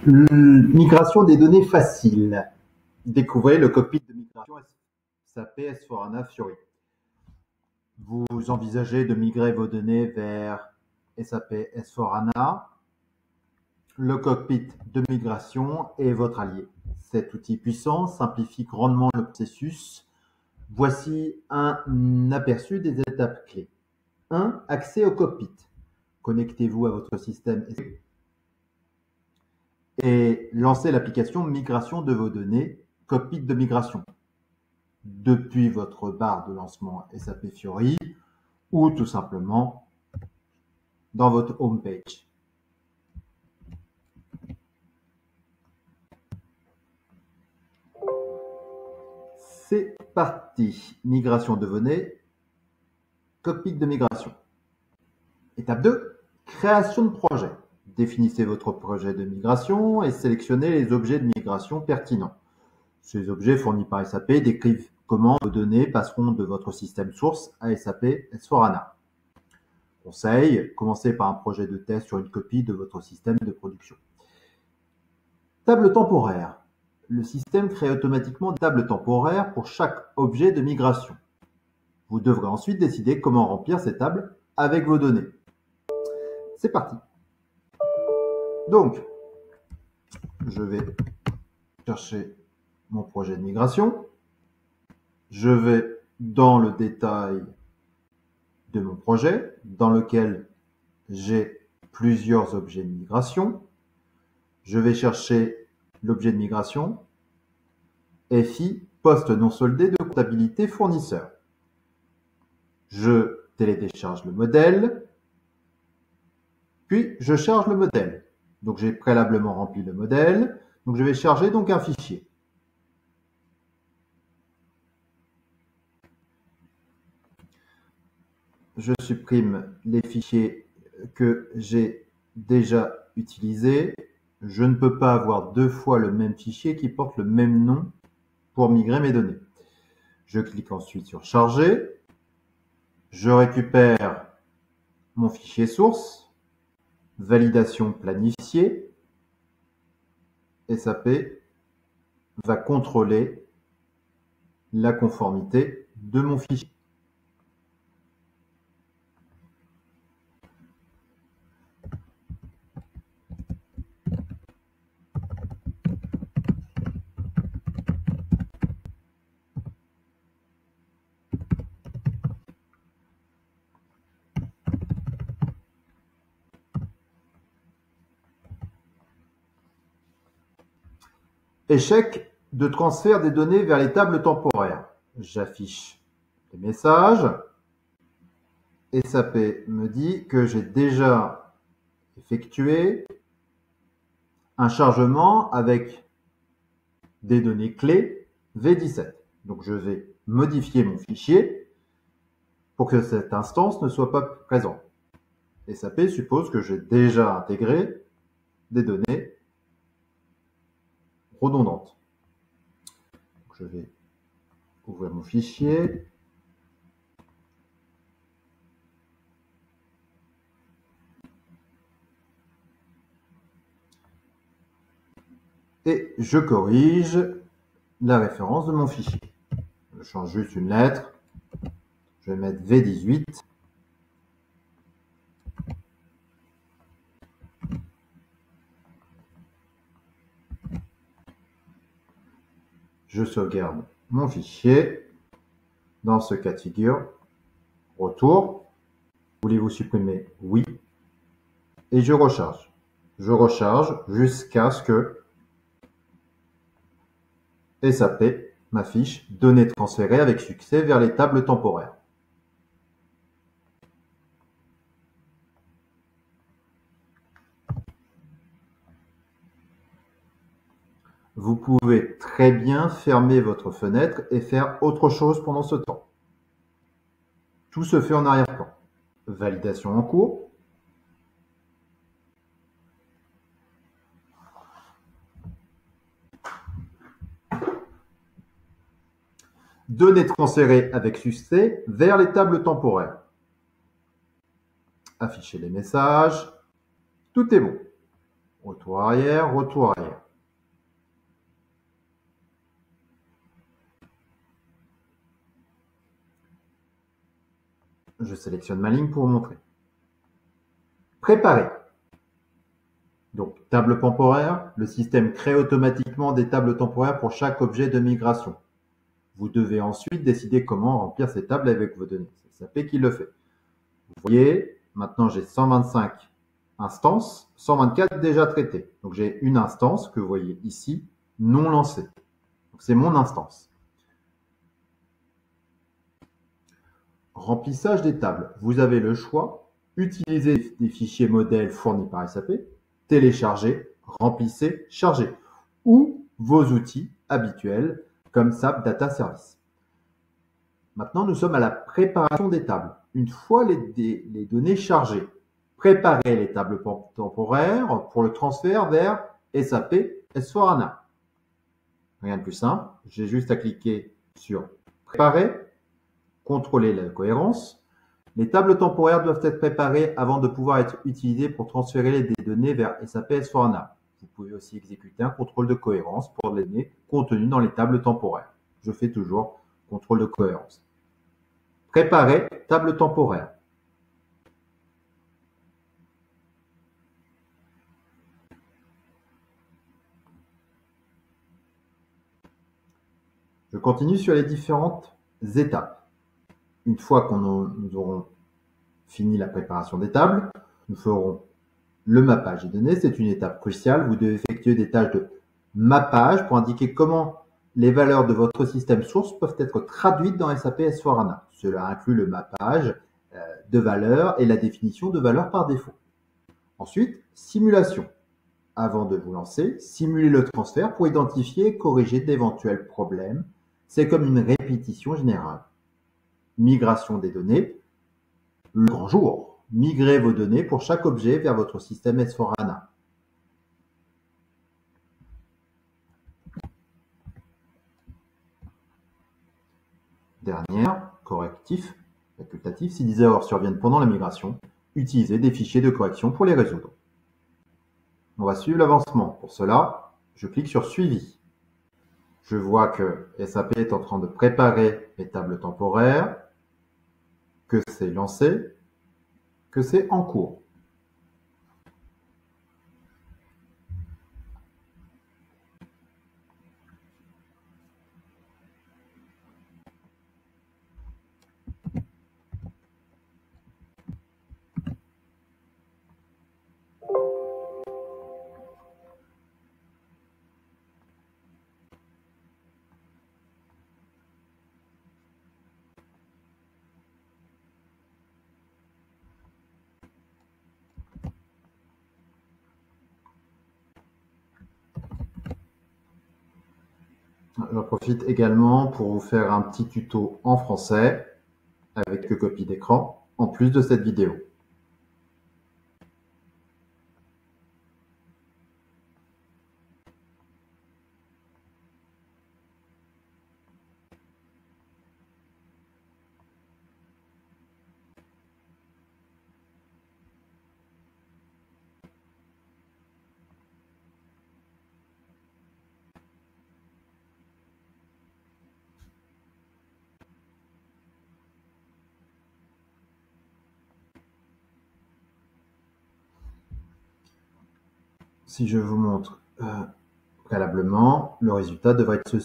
Migration des données facile. Découvrez le cockpit de migration SAP S/4HANA Fiori. Vous envisagez de migrer vos données vers SAP S/4HANA. Le cockpit de migration est votre allié. Cet outil puissant simplifie grandement le processus. Voici un aperçu des étapes clés. 1. Accès au cockpit. Connectez-vous à votre système et lancez l'application migration de vos données, cockpit de migration, depuis votre barre de lancement SAP Fiori ou tout simplement dans votre home page. C'est parti. Migration de données, cockpit de migration. Étape 2, création de projet. Définissez votre projet de migration et sélectionnez les objets de migration pertinents. Ces objets fournis par SAP décrivent comment vos données passeront de votre système source à SAP S/4HANA. Conseil, commencez par un projet de test sur une copie de votre système de production. Table temporaire. Le système crée automatiquement une table temporaire pour chaque objet de migration. Vous devrez ensuite décider comment remplir cette table avec vos données. C'est parti. Donc, je vais chercher mon projet de migration. Je vais dans le détail de mon projet, dans lequel j'ai plusieurs objets de migration. Je vais chercher l'objet de migration, FI, poste non soldé de comptabilité fournisseur. Je télécharge le modèle, puis je charge le modèle. Donc j'ai préalablement rempli le modèle, donc je vais charger donc un fichier. Je supprime les fichiers que j'ai déjà utilisés. Je ne peux pas avoir deux fois le même fichier qui porte le même nom pour migrer mes données. Je clique ensuite sur Charger. Je récupère mon fichier source, validation planifiée. SAP va contrôler la conformité de mon fichier. Échec de transfert des données vers les tables temporaires. J'affiche les messages. SAP me dit que j'ai déjà effectué un chargement avec des données clés V17. Donc je vais modifier mon fichier pour que cette instance ne soit pas présente. SAP suppose que j'ai déjà intégré des données redondantes. Donc je vais ouvrir mon fichier. Et je corrige la référence de mon fichier. Je change juste une lettre. Je vais mettre V18. Je sauvegarde mon fichier. Dans ce cas de figure, retour. Voulez-vous supprimer? Oui. Et je recharge. Je recharge jusqu'à ce que SAP m'affiche données transférées avec succès vers les tables temporaires. Vous pouvez très bien fermer votre fenêtre et faire autre chose pendant ce temps. Tout se fait en arrière-plan. Validation en cours. Données transférées avec succès vers les tables temporaires. Afficher les messages. Tout est bon. retour arrière, retour arrière. Je sélectionne ma ligne pour vous montrer. Préparer. Donc, table temporaire, le système crée automatiquement des tables temporaires pour chaque objet de migration. Vous devez ensuite décider comment remplir ces tables avec vos données. C'est SAP qui le fait. Vous voyez, maintenant j'ai 125 instances, 124 déjà traitées. Donc j'ai une instance que vous voyez ici, non lancée. Donc c'est mon instance. Remplissage des tables. Vous avez le choix, utiliser des fichiers modèles fournis par SAP, télécharger, remplissez, charger, ou vos outils habituels comme SAP Data Service. Maintenant, nous sommes à la préparation des tables. Une fois les données chargées, préparez les tables temporaires pour le transfert vers SAP S/4HANA. Rien de plus simple, j'ai juste à cliquer sur Préparer, contrôler la cohérence. Les tables temporaires doivent être préparées avant de pouvoir être utilisées pour transférer des données vers SAP S/4HANA. Vous pouvez aussi exécuter un contrôle de cohérence pour les données contenues dans les tables temporaires. Je fais toujours contrôle de cohérence. Préparer table temporaire. Je continue sur les différentes étapes. Une fois que nous aurons fini la préparation des tables, nous ferons le mappage des données. C'est une étape cruciale. Vous devez effectuer des tâches de mappage pour indiquer comment les valeurs de votre système source peuvent être traduites dans SAP S/4HANA. Cela inclut le mappage de valeurs et la définition de valeurs par défaut. Ensuite, simulation. Avant de vous lancer, simulez le transfert pour identifier et corriger d'éventuels problèmes. C'est comme une répétition générale. Migration des données. Le grand jour. Migrez vos données pour chaque objet vers votre système S/4HANA. Dernière, correctif, facultatif. Si des erreurs surviennent pendant la migration, utilisez des fichiers de correction pour les résoudre. On va suivre l'avancement. Pour cela, je clique sur Suivi. Je vois que SAP est en train de préparer les tables temporaires, que c'est lancé, que c'est en cours. J'en profite également pour vous faire un petit tuto en français avec quelques copies d'écran en plus de cette vidéo. Si je vous montre préalablement, le résultat devrait être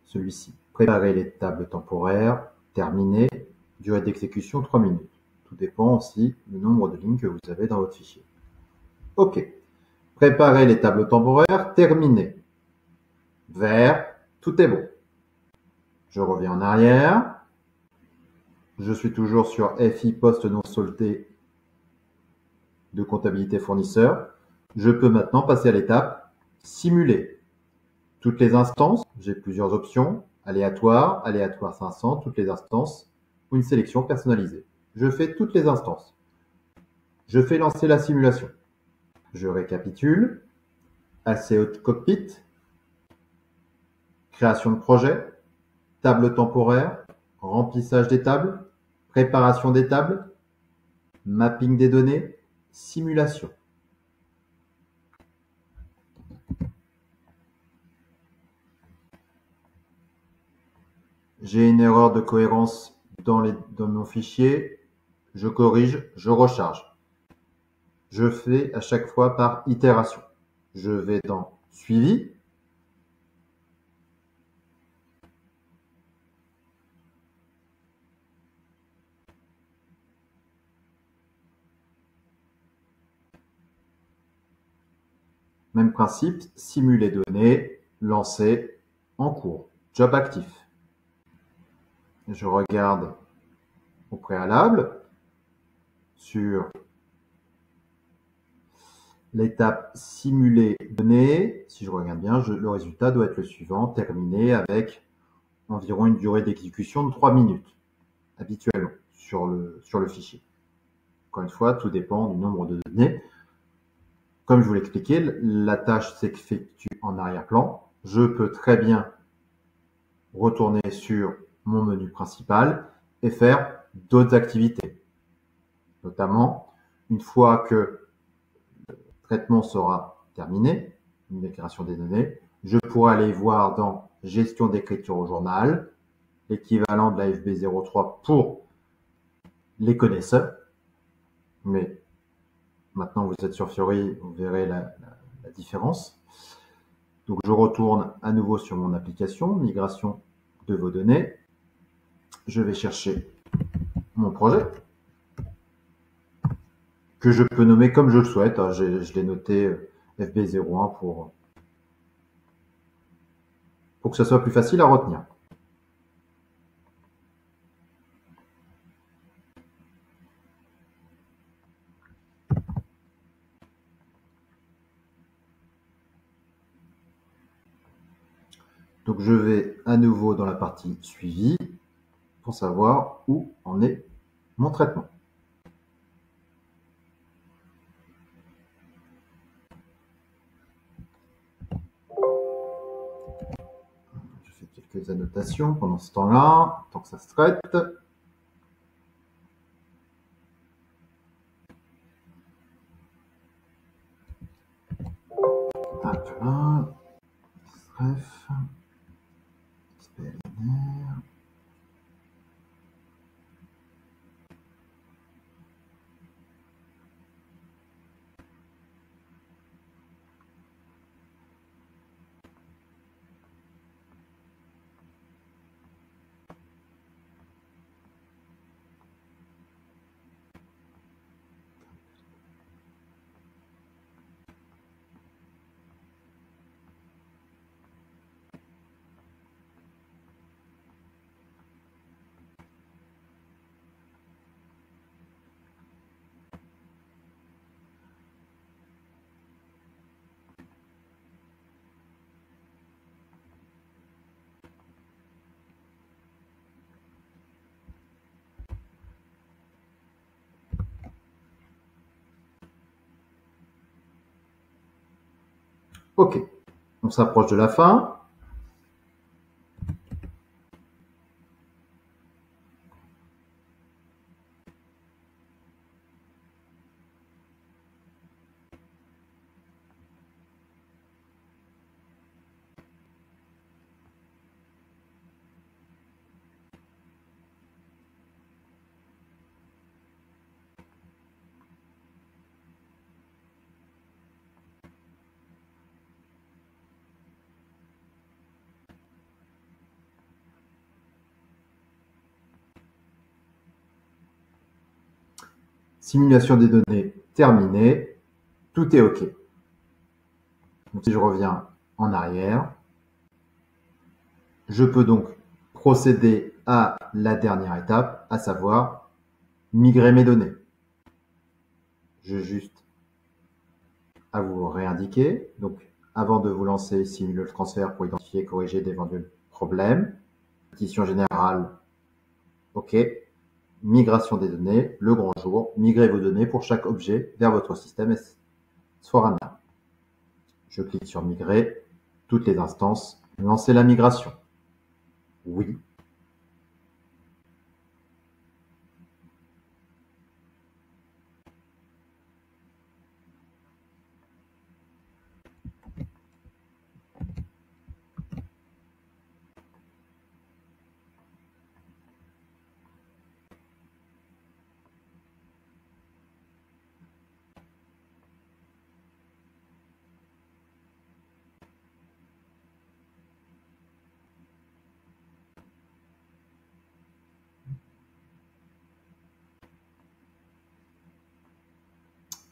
celui-ci. Préparer les tables temporaires, terminer, durée d'exécution 3 minutes. Tout dépend aussi du nombre de lignes que vous avez dans votre fichier. OK. Préparer les tables temporaires, terminé. Vert, tout est bon. Je reviens en arrière. Je suis toujours sur FI poste non solté de comptabilité fournisseur. Je peux maintenant passer à l'étape simuler. Toutes les instances, j'ai plusieurs options, aléatoire, aléatoire 500, toutes les instances, ou une sélection personnalisée. Je fais toutes les instances. Je fais lancer la simulation. Je récapitule. Accès au cockpit, création de projet, table temporaire, remplissage des tables, préparation des tables, mapping des données, simulation. j'ai une erreur de cohérence dans mon fichier, je corrige, je recharge. Je fais à chaque fois par itération. Je vais dans Suivi. Même principe, simuler données, lancer, en cours, job actif. Je regarde au préalable sur l'étape simuler données. Si je regarde bien, le résultat doit être le suivant, terminé avec environ une durée d'exécution de 3 minutes, habituellement, sur le fichier. Encore une fois, tout dépend du nombre de données. Comme je vous l'expliquais, la tâche s'effectue en arrière-plan. Je peux très bien retourner sur mon menu principal et faire d'autres activités. Notamment, une fois que le traitement sera terminé, une migration des données, je pourrai aller voir dans gestion d'écriture au journal, l'équivalent de la FB03 pour les connaisseurs. Mais maintenant vous êtes sur Fiori, vous verrez la différence. Donc je retourne à nouveau sur mon application, migration de vos données. Je vais chercher mon projet, que je peux nommer comme je le souhaite. Je l'ai noté FB01 pour que ce soit plus facile à retenir. Donc je vais à nouveau dans la partie suivi pour savoir où en est mon traitement. Je fais quelques annotations pendant ce temps-là, tant que ça se traite. Hop là. Bref. XPLNR. Ok, on s'approche de la fin. Simulation des données terminée. Tout est OK. Donc, si je reviens en arrière, je peux donc procéder à la dernière étape, à savoir migrer mes données. Je juste à vous réindiquer. Donc, avant de vous lancer, simuler le transfert pour identifier et corriger d'éventuels problèmes. Partition générale, OK. Migration des données, le grand jour. Migrez vos données pour chaque objet vers votre système S/4HANA. Je clique sur migrer, toutes les instances, lancer la migration. Oui.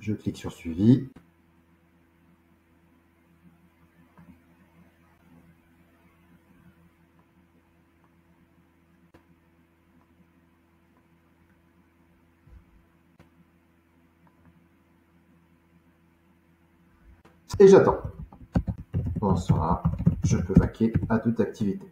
Je clique sur suivi. Et j'attends. Pendant ce temps-là, je peux vaquer à toute activité.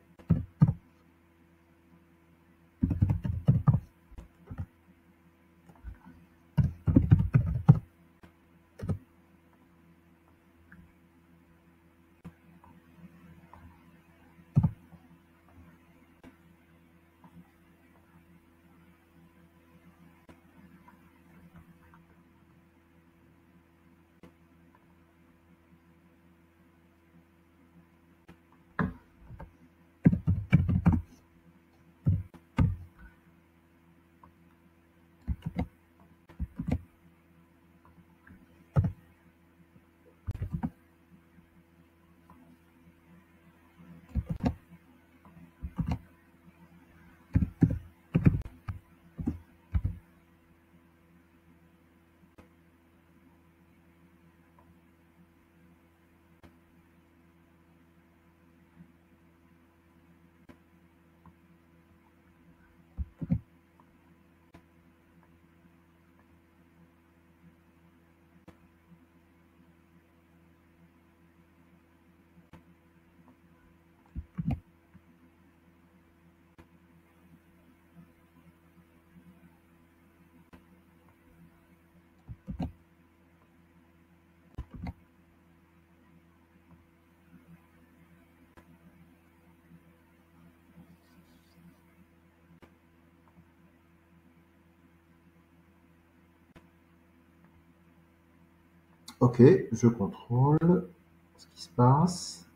Ok, je contrôle ce qui se passe.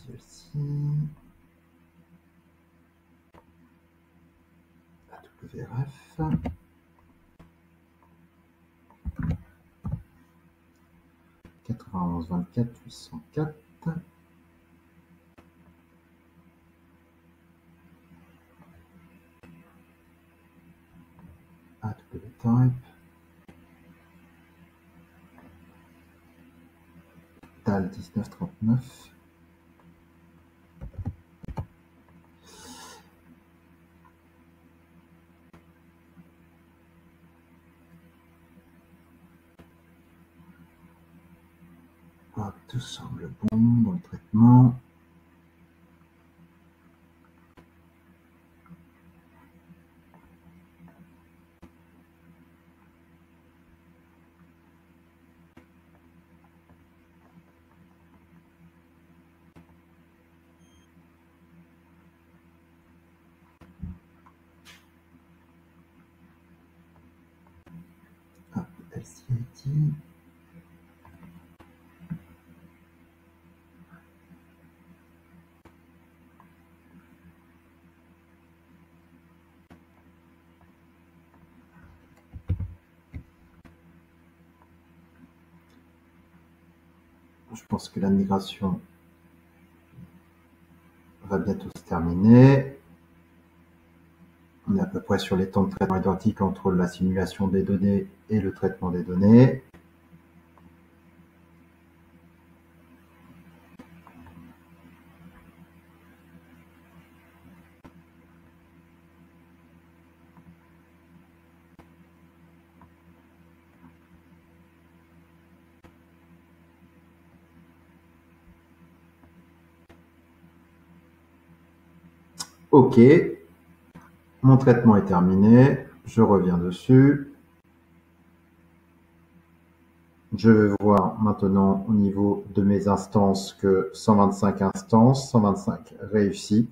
Celle-ci. AWRF. 91 24 804. AWType. TAL 1939. Hop, tout semble bon dans le traitement. Hop, LCIT. Je pense que la migration va bientôt se terminer. On est à peu près sur les temps de traitement identiques entre la simulation des données et le traitement des données. Ok, mon traitement est terminé. Je reviens dessus. Je vais voir maintenant au niveau de mes instances que 125 instances, 125 réussi.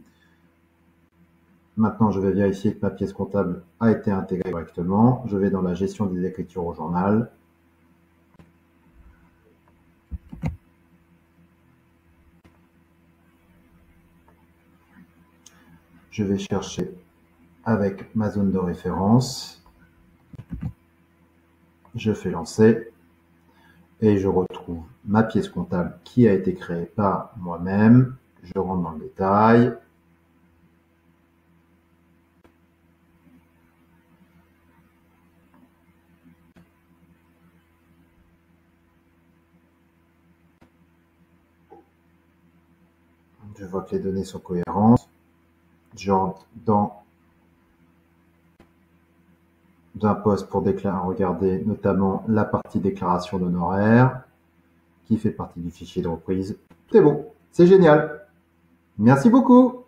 Maintenant, je vais vérifier que ma pièce comptable a été intégrée correctement. Je vais dans la gestion des écritures au journal. Je vais chercher avec ma zone de référence. Je fais lancer et je retrouve ma pièce comptable qui a été créée par moi-même. Je rentre dans le détail. Je vois que les données sont cohérentes. J'entre dans un poste pour regarder notamment la partie déclaration d'honoraires qui fait partie du fichier de reprise. C'est bon, c'est génial. Merci beaucoup.